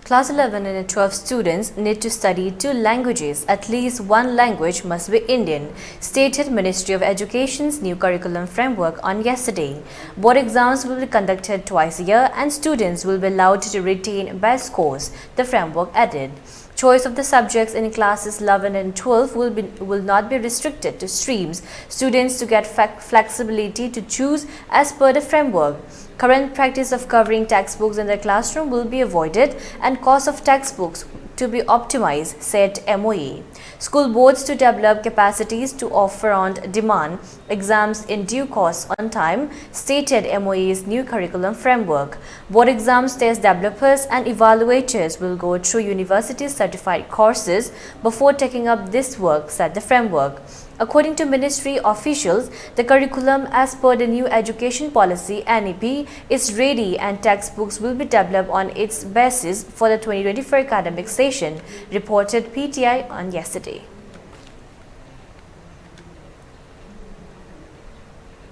Class 11 and 12 students need to study 2 languages. At least one language must be Indian, stated Ministry of Education's new curriculum framework on yesterday. Board exams will be conducted twice a year and students will be allowed to retain best scores, the framework added. Choice of the subjects in classes 11 and 12 will not be restricted to streams. Students to get flexibility to choose as per the framework. Current practice of covering textbooks in the classroom will be avoided and cost of textbooks to be optimized, said MOE. School boards to develop capacities to offer on demand exams in due course on time, stated MOE's new curriculum framework. Board exams test developers and evaluators will go through university certified courses before taking up this work, said the framework. According to ministry officials, the curriculum as per the new education policy NEP is ready and textbooks will be developed on its basis for the 2024 academic session, reported PTI on yesterday.